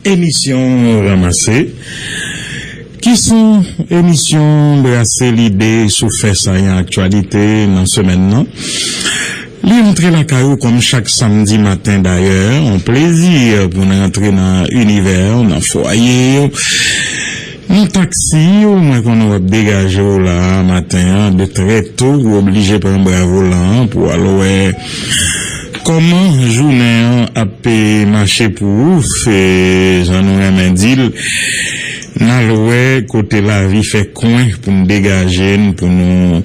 émission ramassée. Qui sont émissions brasser l'idée sous fait ça en actualité dans ce maintenant. Les entrer la caillou comme chaque samedi matin d'ailleurs, un plaisir pour entrer dans l'univers, dans le foyer, dans taxi, ou moins qu'on va dégager là matin, de très tôt, ou obligé par un bras volant pour aller comment journée a marché pour ouf, et j'en ai un deal. N'alloué côté la vie fait coin pour nous dégager, pour nous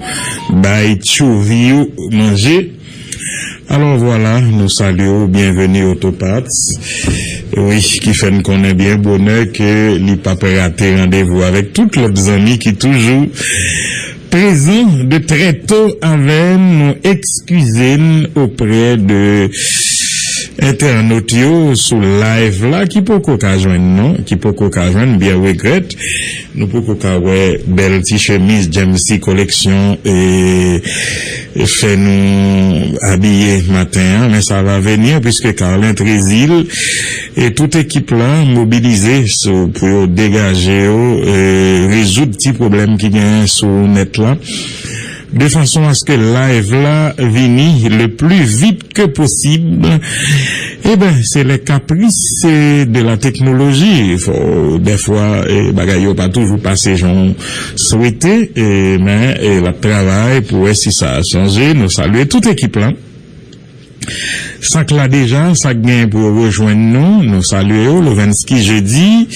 bailler chouvi manger. Alors voilà, nous saluons, bienvenue Autopaths. Oui, qui fait nous connaît bien bonheur que les papas raté rendez-vous avec toutes les amis qui toujours présents de très tôt avec nous excuser auprès de internautes sur live là qui peut qu'on joindre non qui peut qu'on joindre bien regrette nous peut qu'on ouais belle petite chemise Jamesy collection et fait nous habiller matin mais ça va venir puisque Carlin Trésil et toute équipe là mobilisée pour dégager résoudre petits problèmes qui gagnent sur net là de façon à ce que live là vini le plus vite que possible. Eh ben, c'est les caprices de la technologie. Il faut, des fois, bagaille pas toujours passer, j'en souhaité, mais, le travail pour si ça a changé, nous saluer toute équipe là. Ça que là déjà, ça gagne pour rejoindre nous saluons Lovenski jeudi,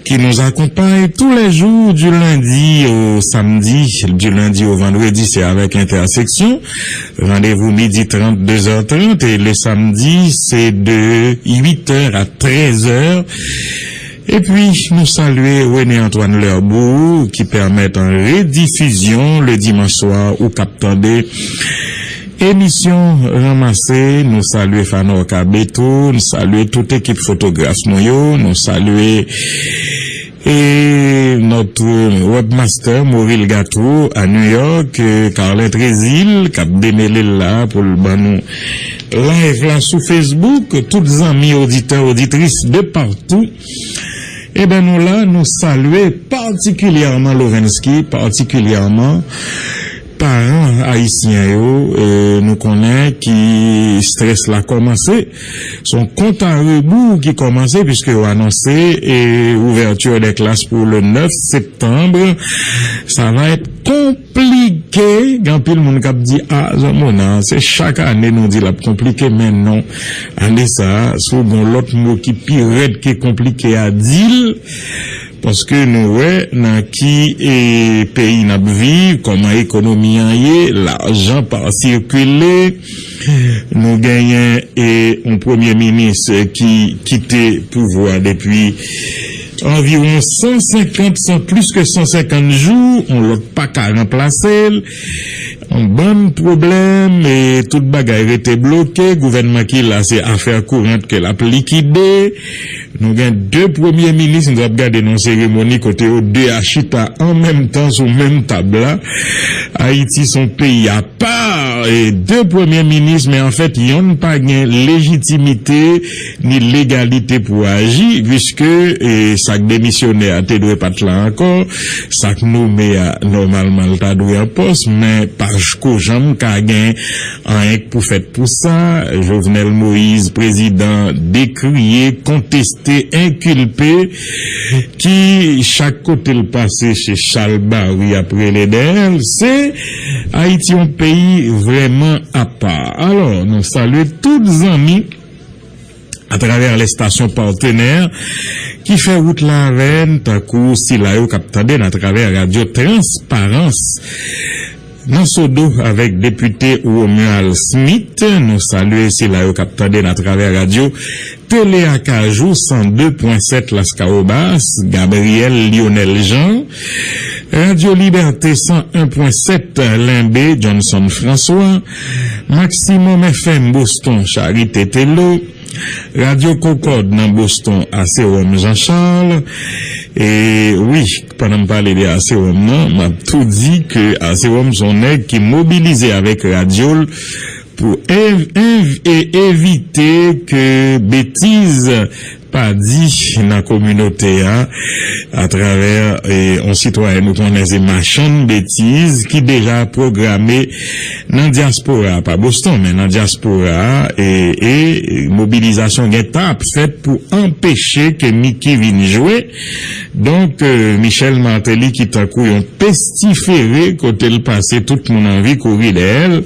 qui nous accompagne tous les jours du lundi au samedi, du lundi au vendredi, c'est avec intersection. Rendez-vous midi 30, 2h30 et le samedi, c'est de 8h à 13h. Et puis, nous saluons René-Antoine Lerbourg, qui permet en rediffusion le dimanche soir au Cap-Tendé. Émission ramassée, nous saluons Fano Kabeto, nous saluons toute équipe photographe nous saluons et notre webmaster Maurice Gateau à New York, Carlin Trésil, qui a démêlé là pour le banou live là sur Facebook, tous les amis auditeurs, auditrices de partout. Et ben nous là, nous saluons particulièrement Lovenski, particulièrement parents haïtiens nous connaît qui stress l'a commencé son compte à rebours qui commençait puisque on annoncé ouverture des classes pour le 9 septembre ça va être compliqué quand pile monde cap dit c'est chaque année nous dit la compliqué mais non année ça souvent l'autre mot qui pire qui est compliqué à dire parce que nous ouais dans qui pays n'a vivre comment économie y l'argent par circuler nous gagnons un premier ministre qui quittait pouvoir depuis environ 150 plus que 150 jours on l'a pas qu'à remplacer un bon problème et toute bagaille était bloquée gouvernement qui là c'est affaire courante que l'a liquidé nous avons deux premiers ministres nous avons regardé nos cérémonies côté aux deux achita en même temps sur même table là Haïti son pays à part et deux premiers ministres mais en fait ils n'ont pas de légitimité ni légalité pour agir puisque ça démissionné à te doit pas là encore ça nommé normalement le doit en poste mais parce que j'aime qu'a gain un pour faire pour ça Jovenel Moïse président décrié contesté inculpé qui chaque côté le passé chez Charles Barry après les derniers c'est Haïti un pays vraiment à part. Alors nous saluons tous les amis à travers les stations partenaires qui fait route la reine takou si la yo captandé à travers Radio Transparence dans ce dos avec député Romuald Smith nous saluons si la yo captandé à travers Radio Télé Acajou 102.7 Las Caobas Gabriel Lionel Jean Radio Liberté 101.7 Limbé Johnson François Maximum FM Boston Charité Tello Radio Concorde dans Boston à Serum Jean-Charles et oui pendant me parler de Serum m'a tout dit que Serum son nèg qui mobilisé avec radio pour éviter que bêtises pas dit dans la communauté à travers un citoyen nous connaissons machin de bêtises qui déjà programmé dans diaspora, pas Boston mais dans diaspora et mobilisation étape faite pour empêcher que Mickey vienne jouer. Donc Michel Martelly qui t'a coup un pestiféré côté le passé tout le monde envie courir d'elle.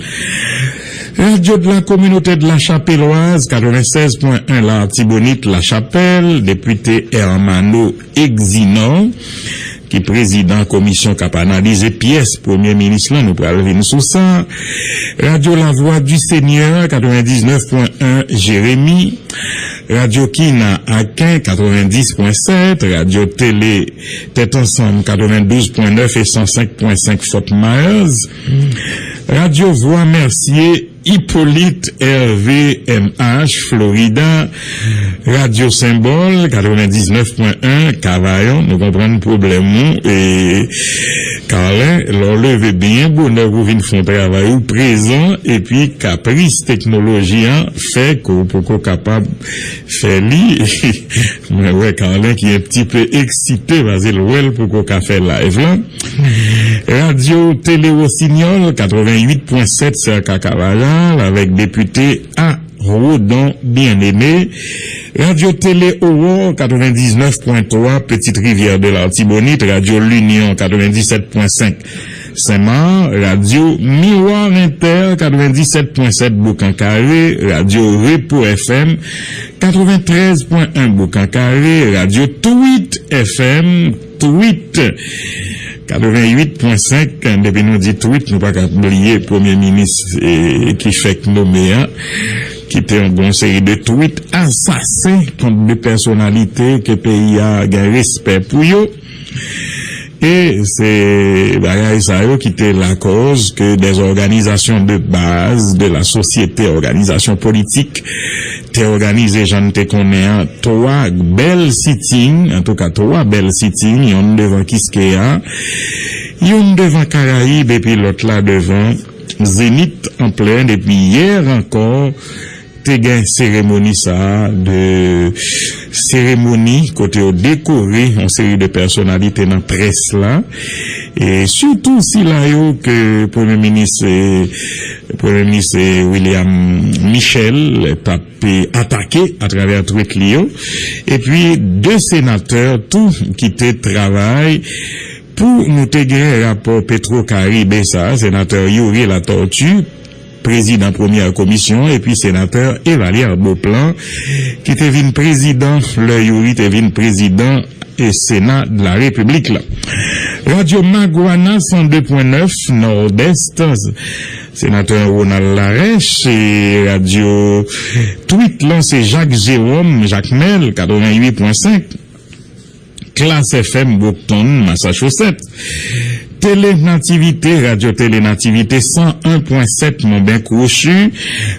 Radio de la communauté de la Chapelloise, 96.1 la Tibonite La Chapelle, député Hermano Exino, qui président commission qui a analysé pièce premier ministre là, nous pourrons venir sur ça. Radio La Voix du Seigneur, 99.1 Jérémy. Radio Kina Akin 90.7, Radio Télé Tête Ensemble 92.9 et 105.5 Fort Myers, Radio Voix Mercier Hippolyte Hervé MH Florida, Radio Symbole 99.1 Cavaillon, nous comprenons le problème et Carlin, l'enlevé bien bonheur vous venez faire travail ou présent et puis caprice technologie fait qu'on peut capable faire li mais ouais Carlin qui est un petit peu excité vas-y le well pour qu'on faire live là. Radio Télé Rossignol 88.7 Cerca Cavaillon avec député A Rodon bien-aimé. Radio Télé Aurore 99.3 Petite Rivière de l'Artibonite, Radio L'Union 97.5 Saint-Marc, Radio Miroir Inter 97.7 Boucan-Carré, Radio Repo FM 93.1 Boucan-Carré, Radio Tweet FM Tweet 88.5, depuis nous dit tweet, nous pas qu'à oublier premier ministre qui fait nommé qui était une bonne série de tweets assassins contre des personnalités que le pays a un respect pour eux. Et c'est ça qui était la cause que des organisations de base de la société, organisations politiques, t'es organisé, j'en te connais, trois belles sittings, en tout cas trois belles sittings, y'en devant Kiskeya, y'en devant Caraïbes et puis l'autre là devant Zénith en plein, et puis hier encore, t'es gain cérémonie ça, de cérémonie, côté au décoré, en série de personnalités dans la presse là, et surtout si là, que Premier ministre William Michel tapé attaqué à travers tweet Lio, et puis deux sénateurs, tout qui te travaillent, pour nous te gagner rapport Petro-Caraïbes ça, sénateur Yuri La Tortue, président première commission, et puis sénateur Evalier Beauplan, qui était venu président, le Yuri était venu président et Sénat de la République là. Radio Maguana 102.9 Nord-Est, sénateur Ronald Larèche, et Radio Tweet là, c'est Jacques Jérôme, Jacques Mel, 88.5, Classe FM Boucton, Massachusetts. Télé-Nativité, Radio Télé-Nativité 101.7 Montbain Crochu,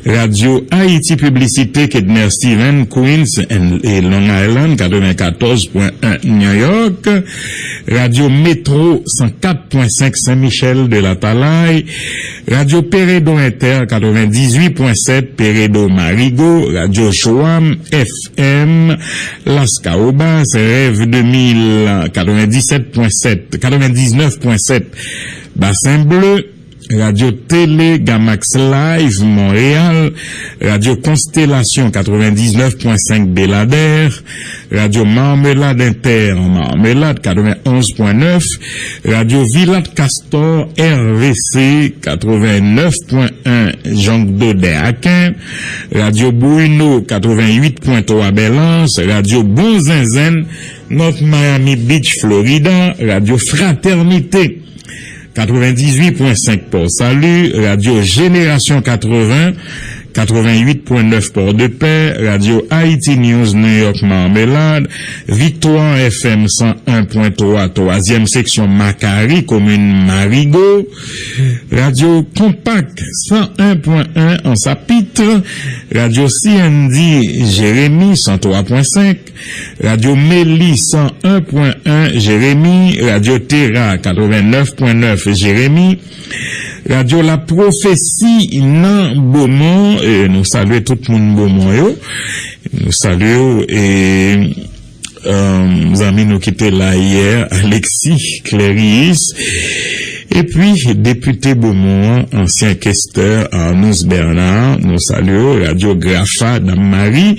Radio Haïti Publicité Kedner Steven, Queens et Long Island 94.1 New York, Radio Métro 104.5 Saint-Michel de la Talaye, Radio Pérédo Inter 98.7 Pérédo Marigot, Radio Chouam FM, Las Caobas, Rêve 2000 99.7 Bassin Bleu, Radio Télé Gamax Live Montréal, Radio Constellation 99.5 Belader, Radio Marmelade Inter Marmelade 91.9, Radio Villa Castor RVC 89.1 Jonque d'Odé Aquin, Radio Bruno 88.3 Belance, Radio Bonzinzen North Miami Beach Florida, Radio Fraternité 98.5 Port-Salut, Radio Génération 80, 88.9 Port-de-Paix, Radio Haïti News New York Marmelade, Victoire FM 101.3, troisième section Macari, commune Marigot, Radio Compact 101.1 en Sapitre, Radio CND Jérémy 103.5, Radio Méli 101.1 Jérémy, Radio Terra 89.9 Jérémy, Radio La Prophétie nan Beaumont, nous saluons tout le monde Beaumont yo. Nous saluons amis nous qui étaient là hier, Alexis Cléris, et puis député Beaumont, ancien questeur Arnous Bernard, nous saluons Radio Grafa Dame-Marie,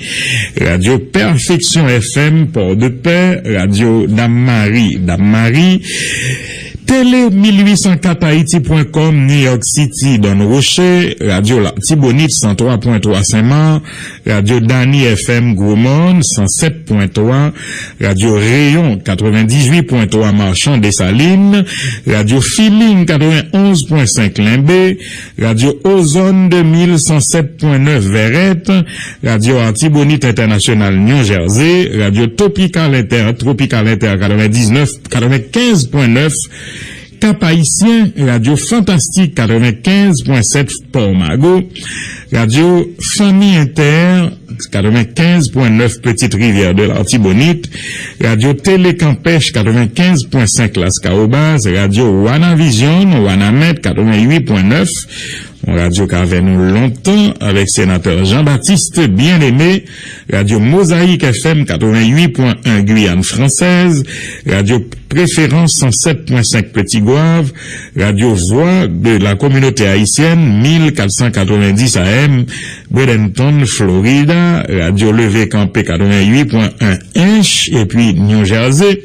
Radio Perfection FM Port-de-Paix, Radio Dame-Marie, Télé 1804 Haïti.com, New York City, Don Rocher, Radio Tibonite 103.3 Saint-Marc, Radio Dani FM Gros-Monde 107.3, Radio Rayon 98.3 Marchand des Salines, Radio Feeling 91.5 Limbé, Radio Ozone 2107.9 Verrette, Radio Antibonite International New Jersey, Radio Tropical Inter 95.9 Cap-Haïtien, Radio Fantastique 95.7 Port-Mago, Radio Famille Inter 95.9 Petite Rivière de l'Artibonite, Radio Télécampèche 95.5 Las Caobas, Radio Wanavision, Wanamet 88.9, Radio qui avait nous longtemps avec sénateur Jean-Baptiste Bien-Aimé, Radio Mosaïque FM 88.1 Guyane française, Radio Préférence 107.5 Petit Goave, Radio Voix de la communauté haïtienne 1490 AM, Bradenton, Florida, Radio Levé Campé 88.1 Inch, et puis New Jersey,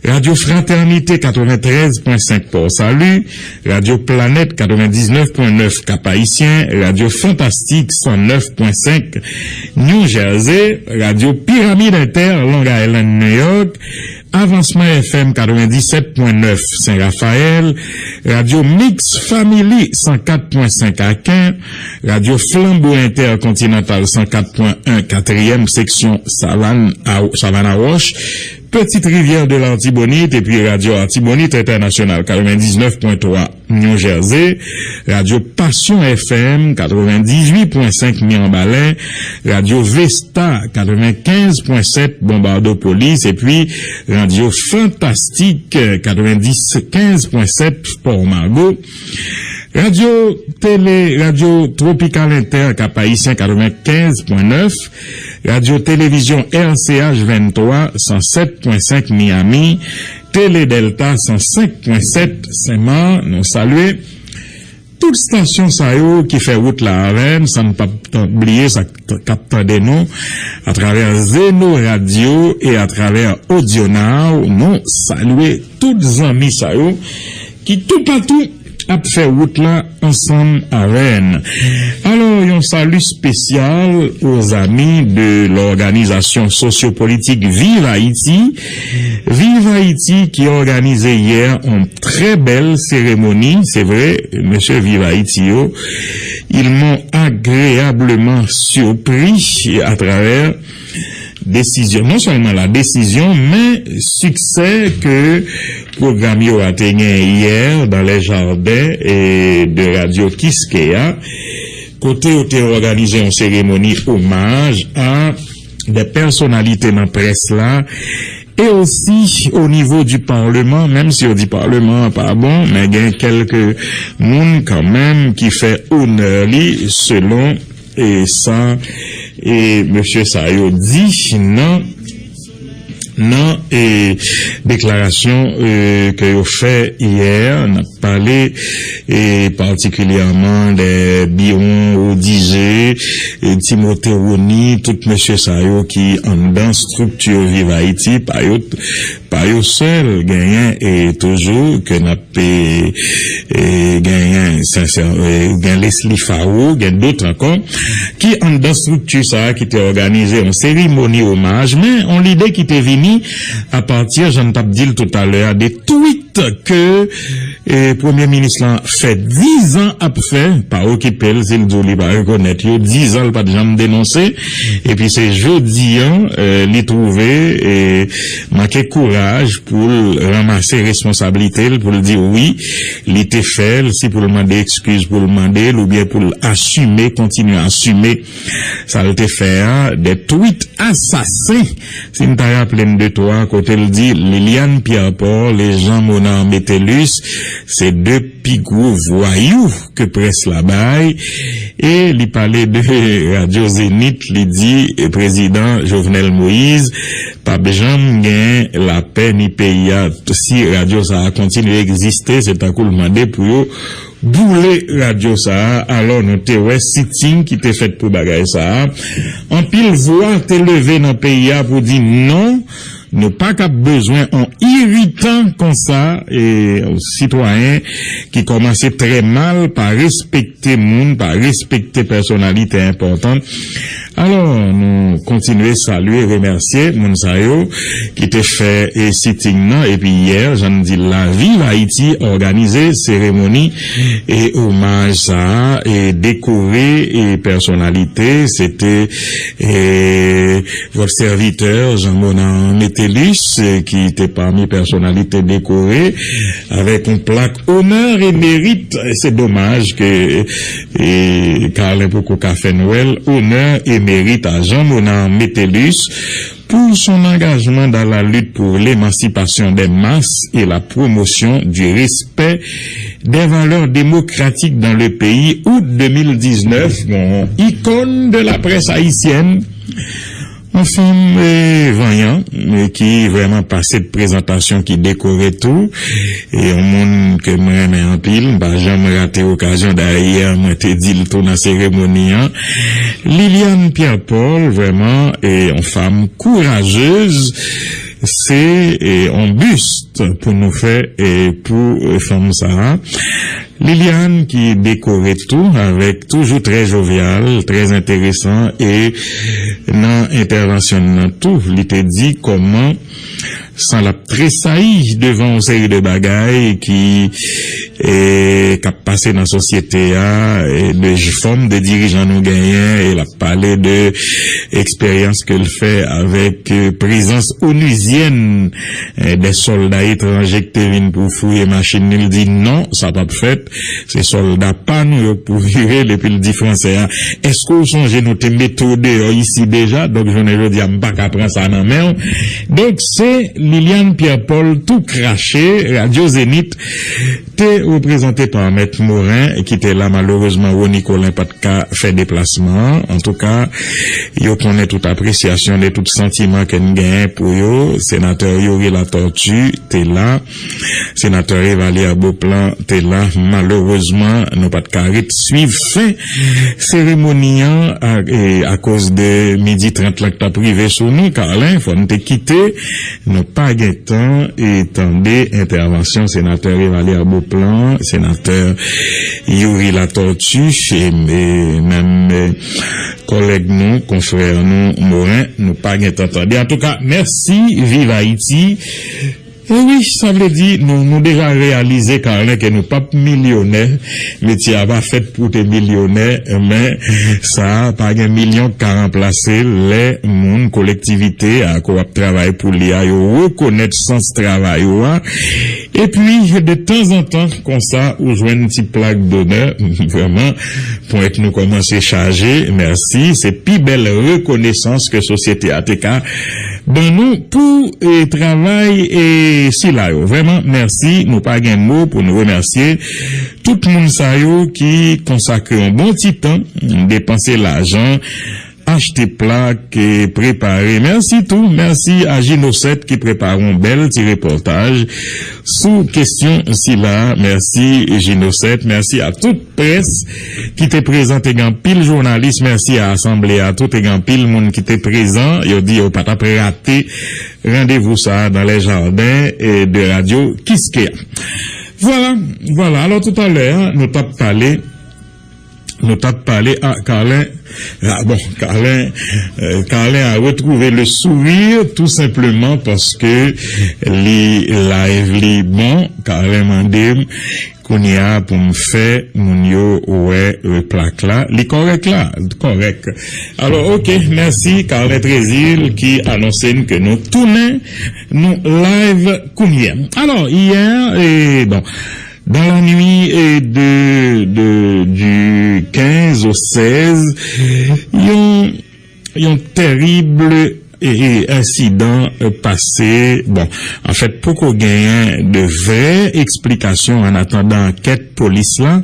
Radio Fraternité 93.5 Port-Salut, Radio Planète 99.9 Cap-Haïtien, Radio Fantastique 109.5 New Jersey, Radio Pyramide Inter Long Island, New York, Avancement FM 97.9 Saint-Raphaël, Radio Mix Family 104.5 Akin, Radio Flambeau Intercontinental 104.1 4e section Savannah Roche, Petite Rivière de l'Artibonite, et puis Radio Artibonite International 99.3 New Jersey, Radio Passion FM 98.5 Miambalin, Radio Vesta 95.7 Bombardopolis, et puis Radio Fantastique 95.7 Port-Margot, Radio Tropical Inter Cap-Haïtien 95.9, Radio Télévision RCH 23 107.5 Miami, Télé Delta 105.7 Saint-Marc, nous saluons toute station ça qui fait route la Havane, ça ne pas oublier, ça capte des noms à travers Zeno Radio et à travers Audionar, nous saluons toutes les amis ça qui tout partout a fait route là ensemble à Rennes. Alors, un salut spécial aux amis de l'organisation sociopolitique Vive Haïti. Vive Haïti qui a organisé hier une très belle cérémonie. C'est vrai, monsieur Vive Haïti, ils m'ont agréablement surpris à travers décision, non seulement la décision, mais succès que programme a atteint hier dans les jardins et de Radio Kiskeya. Côté où t'es organisé une cérémonie hommage à des personnalités dans la presse là, et aussi au niveau du Parlement, même si on dit Parlement pas bon, mais il y a quelques monde quand même qui fait honneur li selon et ça. Et monsieur Sayo dit non, et déclaration que vous fait hier, on a parlé et particulièrement des Biron, Odigé, Timothée Roni, tout monsieur Sayo qui en dans structure Vive Haïti, pas yo seul gagnant et toujours que n'a pas gagnant sincèrement gagnant Leslie Faro, gagnant d'autres encore qui en dans structure ça qui était organisé en cérémonie hommage, mais on l'idée qui était venu à partir, j'en t'ai dit tout à l'heure, des tweets que Premier ministre l'a fait 10 ans après, pas occupé, c'est le doli, pas reconnaître, 10 ans, pas de jamais dénoncé, et puis c'est jeudi, l'y trouver, et manquer courage pour ramasser responsabilité, pour le dire oui, l'était fait, si pour le demander excuse, pour le demander, ou bien pour assumer, continuer à assumer, ça a été fait, hein, des tweets assassins, si nous t'as rappelé de toi, côté le dit, Liliane Pierre-Paul, les gens Monan Métellus, c'est deux pi gros voyou que presse la baille, et il parlait de Radio Zénith, il dit, président Jovenel Moïse, pas besoin gain la paix ni pays, si Radio ça a continué à exister, c'est un coup demandé pour bouler Radio ça, alors nous te ouais sitting qui t'est fait pour bagaille ça, en pile voix t'es levé dans le pays pour dire non, nous pas qu'à besoin en irritant comme ça et aux citoyens qui commençaient très mal par respecter monde, par respecter personnalité importante. Alors nous continuons à saluer et remercier Mounsayo qui était fait et sitting et puis hier j'en dis la Vive Haïti organisé cérémonie et hommage ça et décoré et personnalité, c'était votre serviteur Jean-Monan Métellus qui était parmi personnalités décorées avec une plaque honneur et mérite. C'est dommage que Carlin Poko Café Noël honneur et mérite à Jean-Monan Métellus pour son engagement dans la lutte pour l'émancipation des masses et la promotion du respect des valeurs démocratiques dans le pays. Août 2019, bon, icône de la presse haïtienne, un film vaillant, qui vraiment passé de présentation qui décorait tout, et un monde que moi j'aime en pile, bah jamais raté l'occasion d'ailleurs, moi t'ai dit le tout dans la cérémonie, Liliane Pierre-Paul, vraiment, est une femme courageuse, c'est un buste pour nous faire et pour femme ça. Liliane qui décorait tout avec toujours très jovial, très intéressant et dans intervention dans tout, il te dit comment sans la tressaillir devant une série de bagailles qui passé dans la société et de formes de dirigeants nous gagnants et la parler de expérience qu'elle fait avec présence onusienne des soldats étrangers qui viennent pour fouiller machine. Il dit non, ça pas fait. Ces soldats pas nous pour virer depuis le dit français. Est-ce que vous songez notre méthode ici déjà? Donc je ne veux dire pas qu'à prendre ça dans main. Donc c'est Liliane Pierre-Paul tout craché, Radio Zénith, t'es représenté par Maître Morin, qui était là malheureusement où Nicolas pas de cas fait déplacement. En tout cas, yo connaît toute appréciation de tout sentiment qu'elle gagne pour yo. Sénateur Yori La Tortue, t'es là. Sénateur Evalier Beauplan, t'es là. Malheureusement, nous pas de carré suivre fin cérémonie à cause de midi 30 là que t'as privé sur nous, Carlin, faut nous te quitter. Nous pas gain temps et tendez intervention sénateur Evalier Beauplan, sénateur Yuri La Tortue et même collègues nous, confrères nous, Morin, nous pas gain temps. En tout cas, merci, vive Haïti. Et oui, ça veut dire, nous déjà réalisé Carlin que nous pas millionnaires, mais tu as pas fait pour tes millionnaires, mais ça a pas un million qu'à remplacer les monde, collectivités, à quoi travailler pour l'IA, reconnaître sens travail, et puis, de temps en temps, comme ça, on joue une petite plaque d'honneur, vraiment, pour être nous commencer charger, merci, c'est plus belle reconnaissance que Société ATK, ben nous, pour travail et si là, vraiment, merci, nous pas un mot pour nous remercier tout le monde ça qui consacre un bon petit temps, dépenser l'argent, acheter plaques et préparer. Merci tout. Merci à Gino7 qui prépare un bel petit reportage sous question si là. Merci Gino7. Merci à toute presse qui était présente et grand pile journaliste. Merci à Assemblée à tout et grand pile monde qui était présent. Il dit au pas après rater. Rendez-vous ça dans les jardins et de radio Kiskeya. Voilà. Alors tout à l'heure, nous t'avons parlé à Carlin. Carlin a retrouvé le sourire tout simplement parce que les live bon, Carlin mandem qu'on y a pour me faire mon yo plaque là, les correct. Alors ok, merci Carlin Trésil qui annonçait que nous tournons nous live qu'on y a. Alors hier dans la nuit du 15 au 16, il y a un terrible incident passé. Bon, en fait, pour qu'on gagne de vraies explications en attendant enquête police là,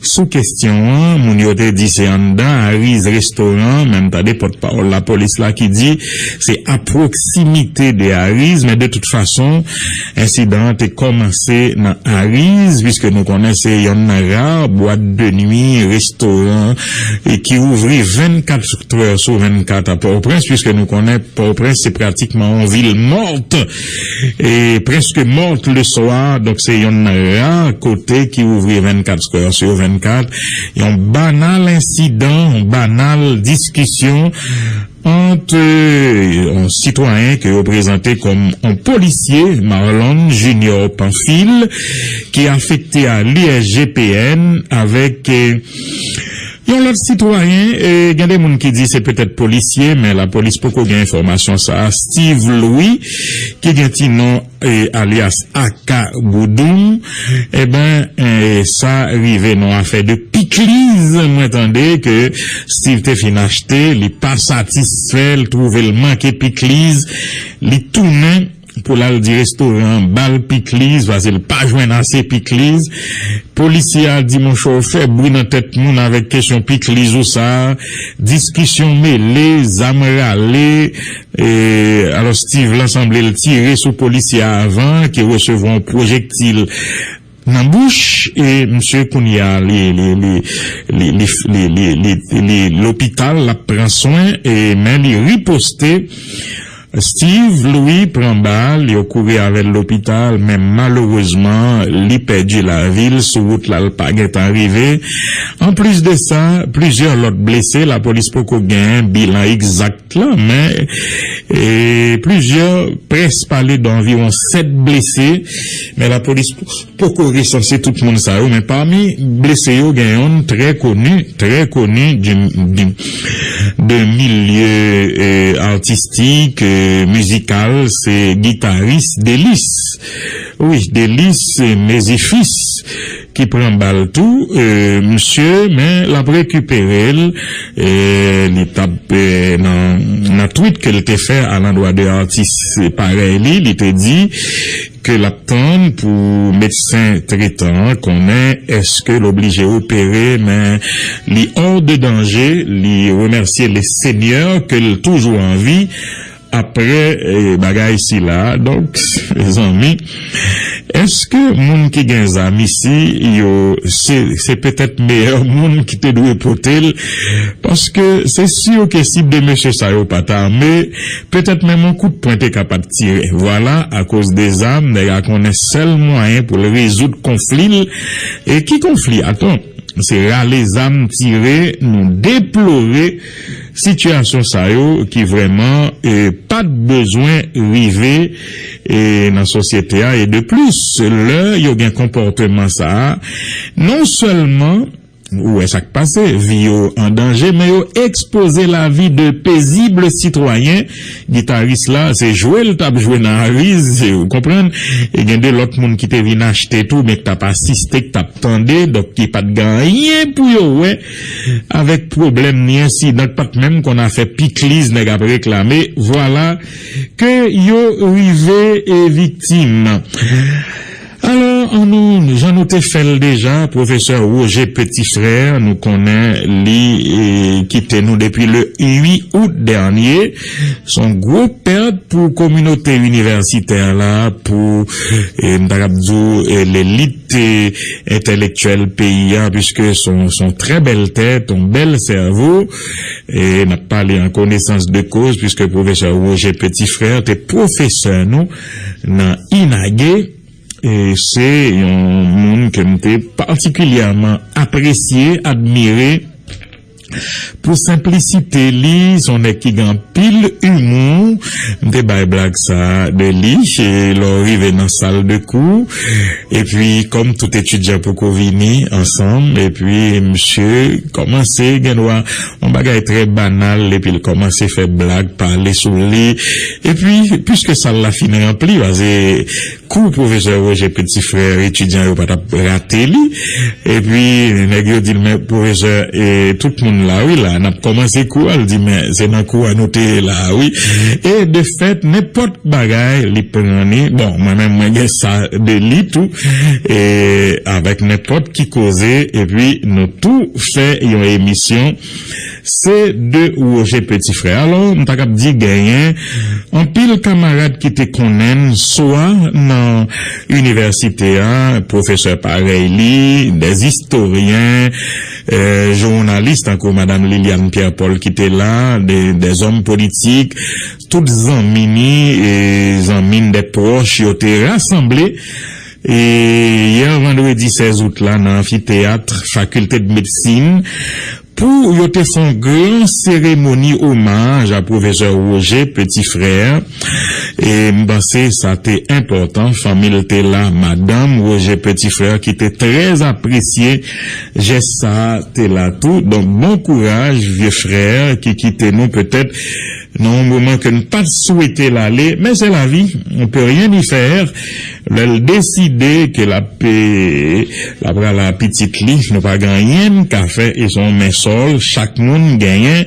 sous question, mon yote dit c'est en dedans, Harry's restaurant, même t'as des porte-parole la police là qui dit c'est à proximité de Harry's, mais de toute façon, incident est commencé dans Harry's, puisque nous connaissons Yonnara, boîte de nuit, restaurant, et qui ouvre 24 heures sur 24 à Port-au-Prince, puisque nous connaissons Port-au-Prince, c'est pratiquement une ville morte, et presque morte le soir, donc c'est Yonnara, côté qui ouvre 24 heures sur 24, et un banal incident, une banale discussion entre un citoyen qui est représenté comme un policier, Marlon Junior Pamphile, qui est affecté à l'ISGPN avec il y a l'autre citoyen, il y a des gens qui disent c'est peut-être policier, mais la police peut qu'on ait information ça. Steve Louis, qui est nom alias Aka Boudoum, eh ben, ça arrive non affaire de piclise, moi attendez que Steve te fin acheté, il pas satisfait, il trouvait le manqué piclise, il tourne pour l'aller du restaurant bal piclise, parce qu'il pas joindre assez piclise. Policier a dit mon chauffeur, bruit dans tête moun avec question piclise ou ça, discussion mêlée, zameralé, et alors Steve l'ensemble le tirer sous policier avant, qui recevra un projectile dans bouche, et monsieur Kounia, l'hôpital la prend soin, et même il ripostait. Steve Louis prend balle, il a couru avec l'hôpital, mais malheureusement, il a perdu la ville, sur route là, le pas est arrivé. En plus de ça, plusieurs autres blessés, la police peut qu'on gagne un bilan exact là, mais, et plusieurs presse parler d'environ 7 blessés, mais la police peut qu'on recenser tout le monde ça, mais parmi blessés, il y a un très connu de milieu artistique, musical, c'est guitariste Délice. Oui, Délice, mes fils qui prend balle tout, monsieur, mais l'a récupéré, l'étape, dans tweet qu'elle t'a fait à l'endroit de l'artiste, pareil, il t'a dit que l'attente pour médecin traitant connaît est-ce que l'obligé opérer, mais li hors de danger, li remercier les seigneurs que toujours en vie, après bagay ici là. Donc les amis, est-ce que moun qui gen zam ici yo c'est peut-être meilleur moun qui te doit porter, parce que c'est sûr que si de monsieur ça yo pas mais peut-être même un coup de poing t'es capable de tirer. Voilà, à cause des armes, les qu'on est seul moyen pour résoudre conflit. Et qui conflit? Attends, c'est là les âmes tirées, nous déplorer situation ça yo qui vraiment pas de besoin river dans la société et de plus là il y a un comportement ça non seulement où est-ce que passé vie en danger, mais exposer la vie de paisibles citoyens. Guitariste là, c'est jouer le table jouer dans Harry's, vous comprenez? Et il y a des autres monde qui te viennent acheter tout, mais que t'as pas assisté, que t'as attendu, donc qui pas de rien pour eux, ouais. Avec problème ni incident, pas même qu'on a fait piclise, n'a pas réclamé. Voilà que yo rivé et victime. Alors, j'en ai fait déjà, professeur Roger Petit Frère, nous connaît, lui, quitté nous depuis le 8 août dernier. Son gros perte pour communauté universitaire là, pour, l'élite intellectuelle pays, puisque son très belle tête, un bel cerveau, et n'a pas parlé en connaissance de cause, puisque professeur Roger Petit Frère était professeur, nous, dans Inagé. Et c'est un monde que m'était particulièrement apprécié, admiré, pour simplicité li, son équipe en pile humour, des blagues ça, de li, et l'arrivée dans la salle de cours, et puis, comme tout étudiant pour qu'on vienne ensemble, et puis, monsieur, commencer, un bagage très banal, et puis, il commence à faire blague, parler sur lui, et puis, puisque ça l'a fini rempli, coup professeur Roger petit frère étudiant yo pas raté lui et puis nèg yo dit mais professeur et tout le monde là oui là n'a commencé cours elle dit mais c'est dans cours à noter là oui et de fait n'importe bagaille li prendre bon moi-même moi j'ai ça de lit tout et avec n'importe qui causer et puis nous tout fait une émission c'est de Roger petit frère alors on t'a cap dit gagner en pile camarade qui te connaissent soit dans université professeur pareil des historiens journalistes encore madame Liliane Pierre-Paul qui était là des hommes politiques toutes amis et amis des proches ils étaient rassemblés et hier vendredi 16 août là dans l'amphithéâtre faculté de médecine pour y te font grande cérémonie hommage à professeur Roger petit frère et m'penser ça était important famille était là madame Roger petit frère qui était très apprécié j'ai ça t'es là tout donc bon courage vieux frère qui quitte nous peut-être dans un moment que nous pas souhaité l'aller mais c'est la vie on peut rien y faire elle décider que la petite lit ne pas gagner qu'à faire et son mais chaque monde gagne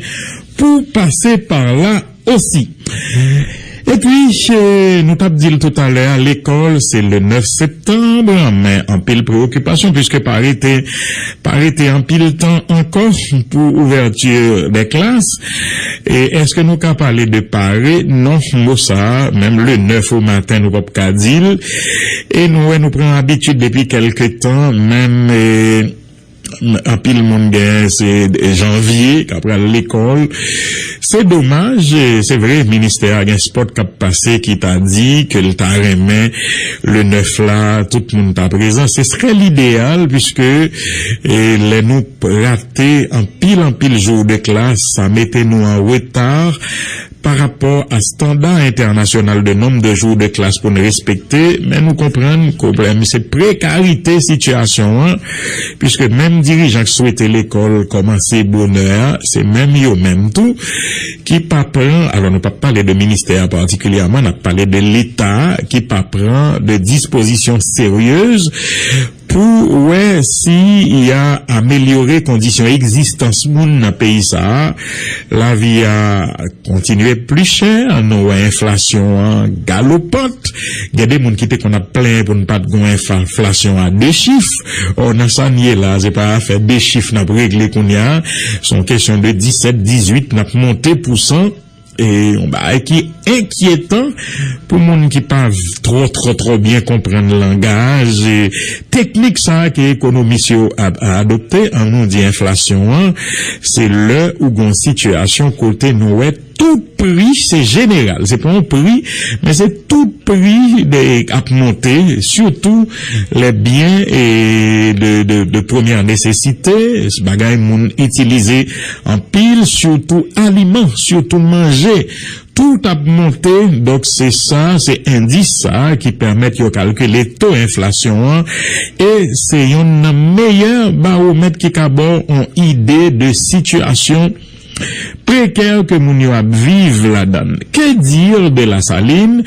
pour passer par là aussi. Et puis, nous t'avons dit tout à l'heure, l'école, c'est le 9 septembre, mais en pile préoccupation, puisque parité en pile temps encore pour ouverture des classes. Et est-ce que nous qu'à parler de Paris? Non, nous ça, même le 9 au matin, nous pas dire. Et nous prenons habitude depuis quelque temps, même, en pile monde c'est janvier qu'après l'école c'est dommage c'est vrai le ministère a un spot qui a passé qui t'a dit que le t'a remis le 9 là tout le monde t'a présent ce serait l'idéal puisque les nous rater en pile jour de classe ça mettait nous en retard par rapport à standard international de nombre de jours de classe pour nous respecter, mais nous comprenons que le problème, c'est précarité situation, hein, puisque même dirigeants qui souhaitent l'école commencer bonheur, c'est même eux même tout, qui pas prend, alors nous pas parler de ministère particulièrement, on a parlé de l'État, qui pas prend de dispositions sérieuses, pour si y a amélioré conditions existence moun dans pays ça la vie a continué plus cher nous inflation galopante il y a des monde qui qu'on a plein pour ne pas de inflation à 2 chiffres on a ça nié là c'est pas faire 2 chiffres n'a pas régler qu'on y a son question de 17 18 n'a monté % et qui inquiétant pour monde qui pas trop bien comprendre le langage et technique ça que économiste a adopté en nous dit inflation c'est le ou gon situation côté nous tout prix c'est général c'est pas un prix mais c'est tout prix à monter surtout les biens et de première nécessité ce bagage moun utilisé en pile surtout aliments surtout manger tout a monté, donc c'est ça, c'est indice ça qui permet de calculer taux d'inflation et c'est un meilleur baromètre qui cabot une idée de situation précaire que moun yo a vivre là-dedans. Que dire de la saline?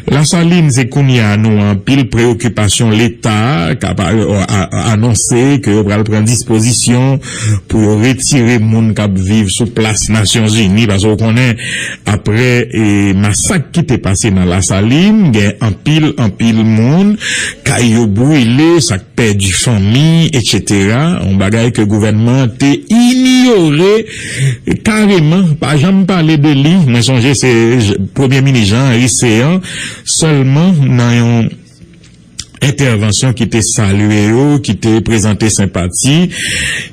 La saline, c'est qu'on y a nous en pile préoccupation l'État qui a annoncé que va prendre disposition pour retirer moun qui vivent sous place Nations Unies parce qu'on connaît après massacre qui était passé dans la saline, il y a en pile moun qui yo brûlé, ça perdu famille, etc. On bagaille que le gouvernement a ignoré carrément, pas jamais parler de lui, mais songez c'est premier ministre Jean Risséan seulement dans une intervention qui était saluée, qui était présentée sympathie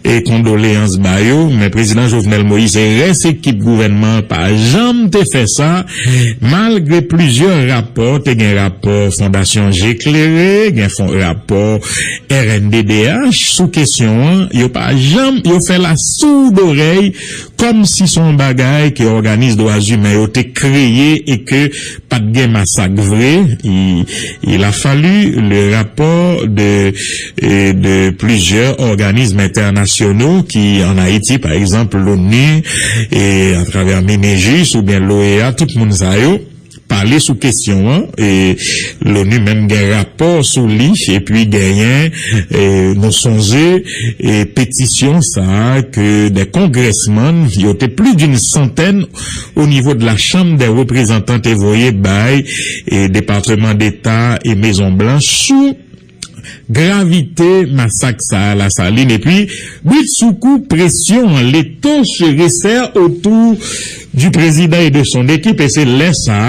et condoléances bayo, mais président Jovenel Moïse et reste équipe gouvernement pas jamais fait ça, malgré plusieurs rapports, un rapport Fondation J'éclairé, un rapport RNDDH, sous question, il pas jamais, il fait la sourde oreille, comme si son bagage qui organise droits humains a été créé et que pas de massacre vrai, il a fallu le rapport de plusieurs organismes internationaux qui en Haïti par exemple l'ONU et à travers Ménégis ou bien l'OEA tout le monde ça yo parler sous question, hein, et l'ONU même gagne rapport sous lui, et puis gagne, nous songez, et pétition ça, que des congressmen, il y a plus d'une centaine au niveau de la Chambre des représentants évoyés by, et département d'État et Maison Blanche sous gravité massacre ça à la saline et puis but sous coup pression l'État se resserre autour du président et de son équipe et c'est là ça